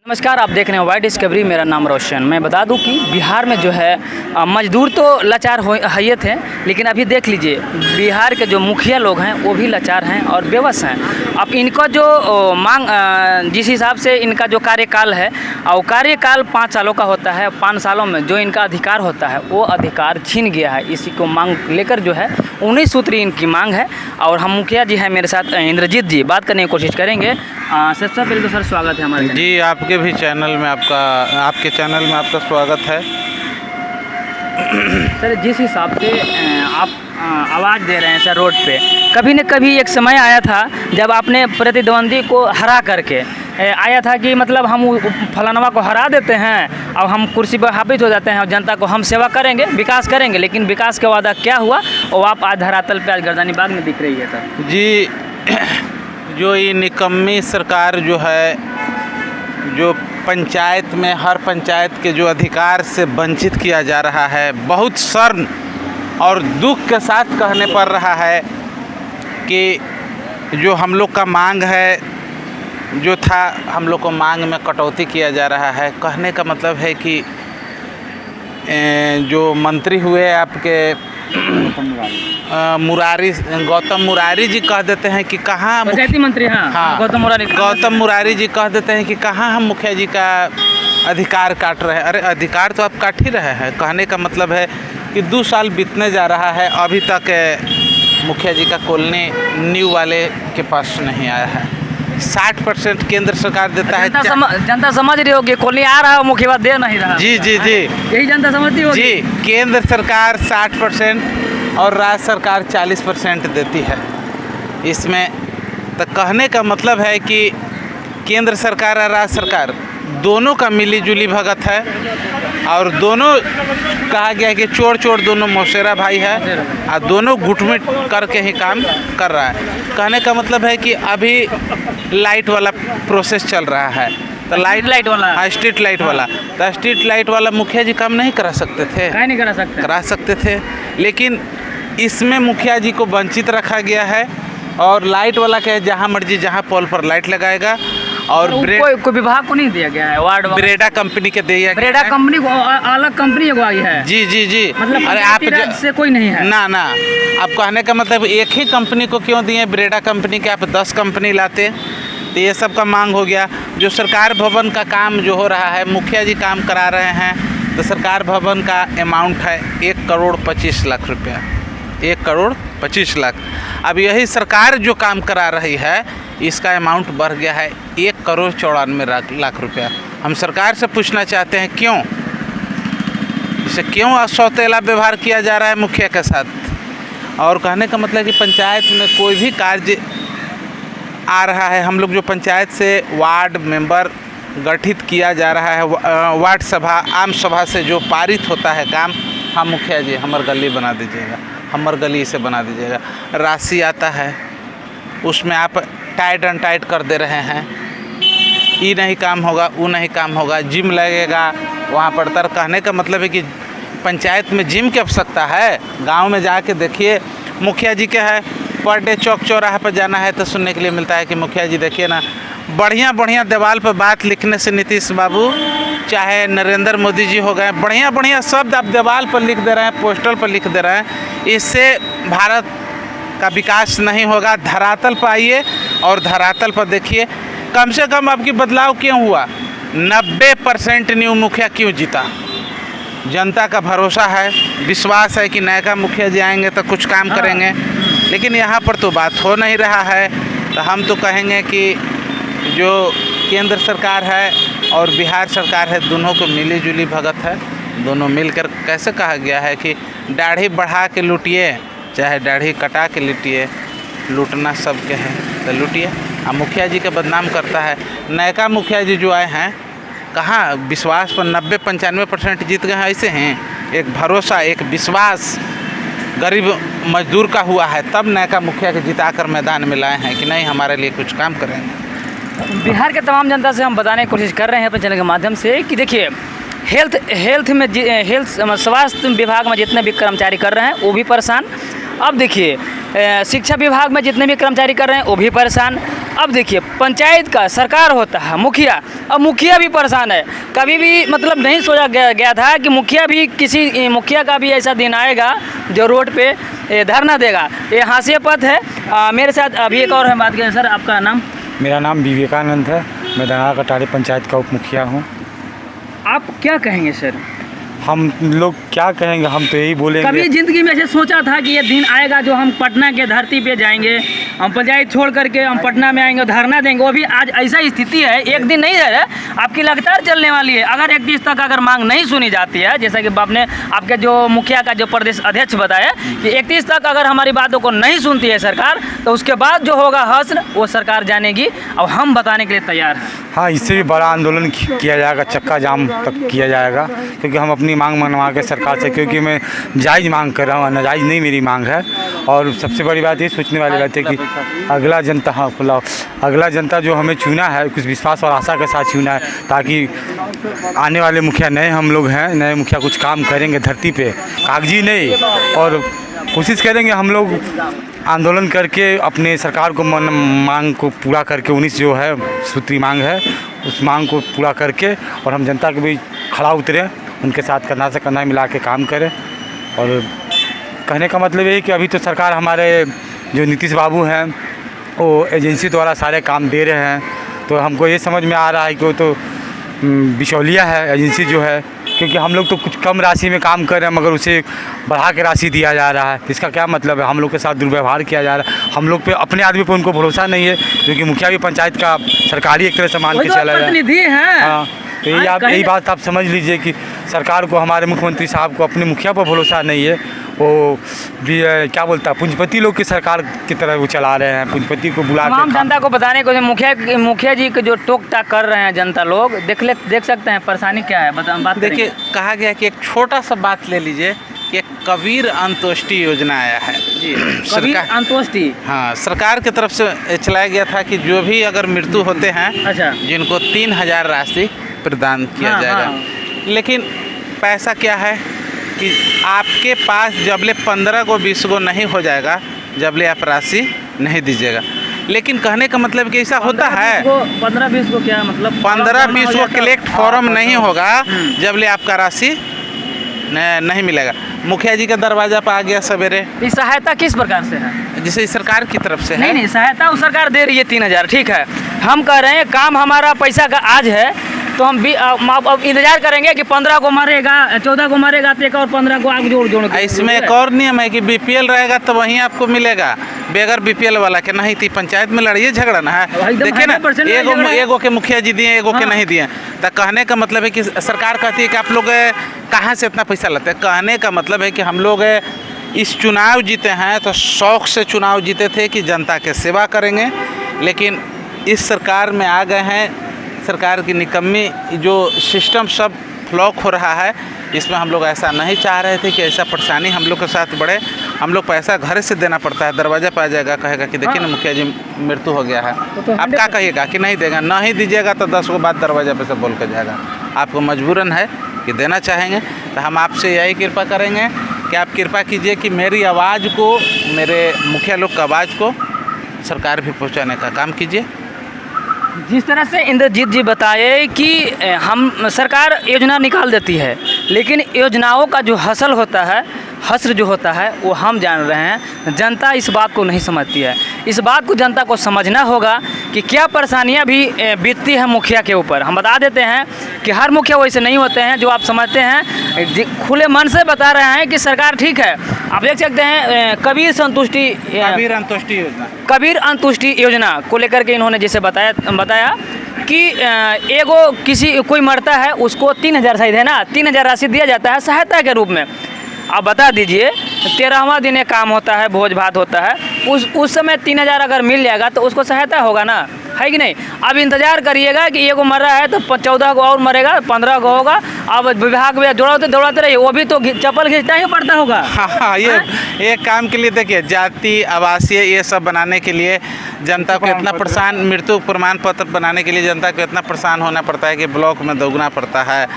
नमस्कार, आप देख रहे हैं वाई डिस्कवरी। मेरा नाम रोशन। मैं बता दूं कि बिहार में जो है मजदूर तो लाचार हैत हैं, लेकिन अभी देख लीजिए बिहार के जो मुखिया लोग हैं वो भी लाचार हैं और बेबस हैं। अब इनका जो मांग जिस हिसाब से इनका जो कार्यकाल है और कार्यकाल 5 सालों का होता है, 5 सालों में जो इनका अधिकार होता है वो अधिकार छीन गया है। इसी को मांग लेकर जो है 19 सूत्री इनकी मांग है। और हम मुखिया जी हैं मेरे साथ, इंद्रजीत जी, बात करने की कोशिश करेंगे। सबसे पहले तो सर स्वागत है हमारे जी। आपके भी चैनल में आपके चैनल में आपका स्वागत है। सर, जिस हिसाब से आप आवाज़ दे रहे हैं सर रोड पे, कभी न कभी एक समय आया था जब आपने प्रतिद्वंदी को हरा करके आया था कि मतलब हम फलानवा को हरा देते हैं और हम कुर्सी पर हाबिज हो जाते हैं और जनता को हम सेवा करेंगे, विकास करेंगे। लेकिन विकास का वादा क्या हुआ और आप आज धरातल पे आज गर्दानी बाग में दिख रही है सर। जी, जो ये निकम्मी सरकार जो है, जो पंचायत में हर पंचायत के जो अधिकार से वंचित किया जा रहा है, बहुत शर्म और दुख के साथ कहने पड़ रहा है कि जो हम लोग का मांग है, जो था हम लोग को मांग में कटौती किया जा रहा है। कहने का मतलब है कि जो मंत्री हुए आपके गौतम मुरारी जी कह देते हैं कि कहाँ पंचायती मंत्री, हाँ गौतम मुरारी जी कह देते हैं कि कहाँ हम मुखिया जी का अधिकार काट रहे हैं। अरे अधिकार तो आप काट ही रहे हैं। कहने का मतलब है कि 2 साल बीतने जा रहा है, अभी तक मुखिया जी का कॉलोनी न्यू वाले के पास नहीं आया है। 60% केंद्र सरकार देता है। जनता समझ रही होगी कॉलोनी आ रहा है, मुखिया दे नहीं रहा। जी जी जी, यही जनता समझती होगी। जी, केंद्र सरकार 60% और राज्य सरकार 40% देती है इसमें। तो कहने का मतलब है कि केंद्र सरकार और राज्य सरकार दोनों का मिली जुली भगत है और दोनों कहा गया है कि चोर चोर दोनों मौसेरा भाई है और दोनों घुटमिट करके ही काम कर रहा है। कहने का मतलब है कि अभी लाइट वाला प्रोसेस चल रहा है, तो लाइट वाला स्ट्रीट लाइट वाला, तो स्ट्रीट लाइट वाला मुखिया जी काम नहीं करा सकते थे? क्या नहीं करा सकते थे, लेकिन इसमें मुखिया जी को वंचित रखा गया है। और लाइट वाला क्या है, जहाँ मर्जी जहाँ पोल पर लाइट लगाएगा। और कोई विभाग को नहीं दिया गया है, वार्ड ब्रेडा कंपनी के दिया गया। ब्रेडा कंपनी को अलग कंपनी आई है। जी जी जी, मतलब अरे आप से कोई नहीं है ना। आप कहने का मतलब एक ही कंपनी को क्यों दिए? ब्रेडा कंपनी के आप 10 कंपनी लाते। तो ये सब का मांग हो गया। जो सरकार भवन का काम जो हो रहा है, मुखिया जी काम करा रहे हैं, तो सरकार भवन का अमाउंट है 1,25,00,000 रुपया। 1,25,00,000। अब यही सरकार जो काम करा रही है, इसका अमाउंट बढ़ गया है 1,94,00,000 रुपया। हम सरकार से पूछना चाहते हैं क्यों, इसे क्यों असौतेला व्यवहार किया जा रहा है मुखिया के साथ। और कहने का मतलब कि पंचायत में कोई भी कार्य आ रहा है, हम लोग जो पंचायत से वार्ड मेंबर गठित किया जा रहा है, वार्ड सभा आम सभा से जो पारित होता है काम, हम मुखिया जी हमर गली बना दीजिएगा, हमर गली इसे बना दीजिएगा। राशि आता है उसमें आप टाइट एंड टाइट कर दे रहे हैं। ये नहीं काम होगा, वो नहीं काम होगा, जिम लगेगा वहाँ पर। तर कहने का मतलब है कि पंचायत में जिम की आवश्यकता है? गांव में जाके देखिए, मुखिया जी क्या है, पर डे चौक चौराहे पर जाना है तो सुनने के लिए मिलता है कि मुखिया जी देखिए ना, बढ़िया दीवार पर बात लिखने से नीतीश बाबू चाहे नरेंद्र मोदी जी हो गए, बढ़िया शब्द आप दीवार पर लिख दे रहे हैं, पोस्टर पर लिख दे रहे हैं। इससे भारत का विकास नहीं होगा। धरातल पर आइए और धरातल पर देखिए कम से कम आपकी बदलाव क्यों हुआ। 90% न्यू मुखिया क्यों जीता? जनता का भरोसा है, विश्वास है कि नया मुखिया जी आएंगे तो कुछ काम करेंगे, लेकिन यहाँ पर तो बात हो नहीं रहा है। तो हम तो कहेंगे कि जो केंद्र सरकार है और बिहार सरकार है, दोनों को मिली जुली भगत है। दोनों मिलकर, कैसे कहा गया है कि दाढ़ी बढ़ा के लूटिए चाहे दाढ़ी कटा के लूटिए, लूटना सबके है, तो लूटिए। अब मुखिया जी का बदनाम करता है। नयका मुखिया जी जो आए हैं, कहाँ विश्वास पर 90-95% जीत गए हैं। ऐसे हैं, एक भरोसा, एक विश्वास गरीब मजदूर का हुआ है, तब नयका मुखिया के जिताकर मैदान में लाए हैं कि नहीं हमारे लिए कुछ काम करेंगे। बिहार के तमाम जनता से हम बताने की कोशिश कर रहे हैं अपने चैनल के माध्यम से कि देखिए हेल्थ स्वास्थ्य विभाग में जितने भी कर्मचारी कर रहे हैं वो भी परेशान। अब देखिए शिक्षा विभाग में जितने भी कर्मचारी कर रहे हैं वो भी परेशान। अब देखिए पंचायत का सरकार होता है मुखिया, अब मुखिया भी परेशान है। कभी भी मतलब नहीं सोचा गया था कि मुखिया का भी ऐसा दिन आएगा जो रोड पे धरना देगा। ये हास्यास्पद है। मेरे साथ अभी एक और है बात करें। सर आपका नाम? मेरा नाम विवेकानंद है, मैं दनारा कटारी पंचायत का उप मुखिया हूँ। आप क्या कहेंगे सर? हम लोग क्या कहेंगे, हम तो यही बोलेंगे। कभी ज़िंदगी में ऐसे सोचा था कि ये दिन आएगा जो हम पटना के धरती पे जाएंगे, हम पंचायत छोड़ करके हम पटना में आएंगे, धरना देंगे? वो भी आज ऐसा स्थिति है, एक दिन नहीं है, आपकी लगातार चलने वाली है। अगर 31 तक अगर मांग नहीं सुनी जाती है, जैसा कि आपने आपके जो मुखिया का जो प्रदेश अध्यक्ष बताया कि 31 तक अगर हमारी बातों को नहीं सुनती है सरकार, तो उसके बाद जो होगा हश्र वो सरकार जानेगी। और हम बताने के लिए तैयार हैं। हाँ, इससे भी बड़ा आंदोलन किया जाएगा, चक्का जाम तक किया जाएगा, क्योंकि हम अपनी मांग मनवा के सरकार से, क्योंकि मैं जायज़ मांग कर रहा हूँ, नाजायज़ नहीं मेरी मांग है। और सबसे बड़ी बात ये सोचने वाली बात है कि अगला जनता, हाँ खुला, अगला जनता जो हमें चुना है कुछ विश्वास और आशा के साथ चुना है, ताकि आने वाले मुखिया नए हम लोग हैं, नए मुखिया कुछ काम करेंगे धरती पे, कागजी नहीं। और कोशिश करेंगे हम लोग आंदोलन करके अपने सरकार को मांग को पूरा करके, 19 जो है सूत्री मांग है, उस मांग को पूरा करके और हम जनता के बीच खड़ा उतरे, उनके साथ कंधा से कंधा मिला के काम करें। और कहने का मतलब ये है कि अभी तो सरकार हमारे जो नीतीश बाबू हैं वो एजेंसी द्वारा सारे काम दे रहे हैं, तो हमको ये समझ में आ रहा है कि वो तो बिचौलिया है एजेंसी जो है, क्योंकि हम लोग तो कुछ कम राशि में काम कर रहे हैं मगर उसे बढ़ा के राशि दिया जा रहा है। इसका क्या मतलब है? हम लोग के साथ दुर्व्यवहार किया जा रहा है। हम लोग पे, अपने आदमी पे उनको भरोसा नहीं है, क्योंकि मुखिया भी पंचायत का सरकारी एक तरह से मान के चला जाए। प्रतिनिधि है। हाँ, तो यही बात आप समझ लीजिए कि सरकार को, हमारे मुख्यमंत्री साहब को अपने मुखिया पर भरोसा नहीं है। वो भी क्या बोलता है, पूंजीपति लोग की सरकार की तरह वो चला रहे हैं, पूंजीपति को बुला के जनता को बताने को मुखिया जी के जो टोक टाक कर रहे हैं जनता लोग, देख सकते हैं परेशानी क्या है। बात देखिए, कहा गया कि एक छोटा सा बात ले लीजिए कि एक कबीर अंत्योष्टि योजना आया है जी, कबीर अंत्योष्टि। हाँ, सरकार की तरफ से चलाया गया था कि जो भी अगर मृत्यु होते हैं, अच्छा, जिनको 3000 राशि प्रदान किया जाएगा। लेकिन पैसा क्या है कि आपके पास जबले 15 को 20 को नहीं हो जाएगा, जबले आप राशि नहीं दीजिएगा। लेकिन कहने का मतलब कि ऐसा होता है, 15-20 को क्या मतलब, 15-20 को कलेक्ट फॉर्म नहीं होगा जबले आपका राशि नहीं मिलेगा। मुखिया जी का दरवाजा पर आ गया सवेरे। ये सहायता किस प्रकार से है? जैसे सरकार की तरफ से है। नहीं, सहायता वो सरकार दे रही है 3000, ठीक है। हम कह रहे हैं काम हमारा पैसा का आज है, तो हम भी अब इंतजार करेंगे कि 15 को मारेगा, 14 को मारेगा, तो एक और 15 को आगे जोड़ इसमें एक और नियम है कि बीपीएल रहेगा तो वहीं आपको मिलेगा, बगैर बीपीएल वाला के नहीं। थी पंचायत में लड़िए झगड़ा ना है। देखिए ना, एगो के मुखिया जी दिए, एगो के नहीं दिए। तो कहने का मतलब है कि सरकार कहती है कि आप लोग कहाँ से इतना पैसा लाते हैं। कहने का मतलब है कि हम लोग इस चुनाव जीते हैं तो शौक से चुनाव जीते थे कि जनता के सेवा करेंगे, लेकिन इस सरकार में आ गए हैं। सरकार की निकम्मी जो सिस्टम सब फ्लॉक हो रहा है, इसमें हम लोग ऐसा नहीं चाह रहे थे कि ऐसा परेशानी हम लोग के साथ बढ़े। हम लोग पैसा घर से देना पड़ता है, दरवाजा पर आ जाएगा, कहेगा कि देखिए ना मुखिया जी मृत्यु हो गया है, आप क्या कहिएगा कि नहीं देगा? नहीं दीजिएगा तो 10 को बाद दरवाजा पे से बोल कर जाएगा। आपको मजबूरन है कि देना चाहेंगे, तो हम आपसे यही कृपा करेंगे कि आप कृपा कीजिए कि मेरी आवाज़ को, मेरे मुखिया लोग की आवाज़ को सरकार भी पहुँचाने का काम कीजिए। जिस तरह से इंद्रजीत जी बताए कि हम सरकार योजना निकाल देती है, लेकिन योजनाओं का जो हसल होता है, हश्र जो होता है, वो हम जान रहे हैं। जनता इस बात को नहीं समझती है। इस बात को जनता को समझना होगा कि क्या परेशानियां भी बीतती हैं मुखिया के ऊपर। हम बता देते हैं कि हर मुखिया वैसे नहीं होते हैं जो आप समझते हैं। खुले मन से बता रहे हैं कि सरकार ठीक है। आप देख सकते हैं कबीर अंतुष्टि योजना को लेकर के इन्होंने जैसे बताया कि कोई मरता है उसको 3000 शायद है ना, 3000 राशि दिया जाता है सहायता के रूप में। आप बता दीजिए 13वां दिन काम होता है, भोज भात होता है, उस समय 3000 अगर मिल जाएगा तो उसको सहायता होगा ना, है कि नहीं? अब इंतज़ार करिएगा कि एगो मर रहा है तो 14 को और मरेगा, 15 को होगा, अब विभाग में दौड़ाते दौड़ाते रहिए, वो भी तो चप्पल खींचना ही पड़ता होगा। हाँ, ये काम के लिए देखिए जाति आवासीय ये सब बनाने के लिए जनता को इतना परेशान, मृत्यु प्रमाण पत्र बनाने के लिए जनता को इतना परेशान होना पड़ता है कि ब्लॉक में दौड़ना पड़ता है।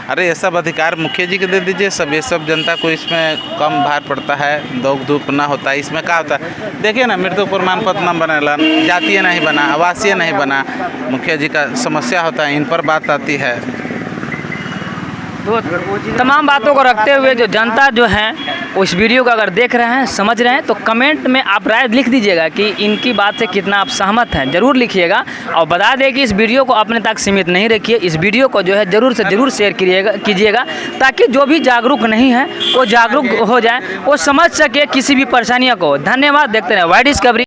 अरे ये सब अधिकार मुखिया जी को दे दीजिए, सब ये सब जनता को इसमें कम भार पड़ता है, दौड़ धूप ना होता है। इसमें क्या होता है देखिए ना, मृत्यु प्रमाण पत्र न बनेला, जातीय नहीं बना, आवासीय नहीं बना, मुखिया जी का समस्या होता है, इन पर बात आती है। तो तमाम बातों को रखते हुए जो जनता जो है उस वीडियो को अगर देख रहे हैं, समझ रहे हैं, तो कमेंट में आप राय लिख दीजिएगा कि इनकी बात से कितना आप सहमत हैं, ज़रूर लिखिएगा। और बता दें कि इस वीडियो को अपने तक सीमित नहीं रखिए, इस वीडियो को जो है ज़रूर से ज़रूर शेयर कीजिएगा ताकि जो भी जागरूक नहीं है वो जागरूक हो जाए, वो समझ सके किसी भी परेशानियों को। धन्यवाद। देखते रहें वाई डिस्कवरी।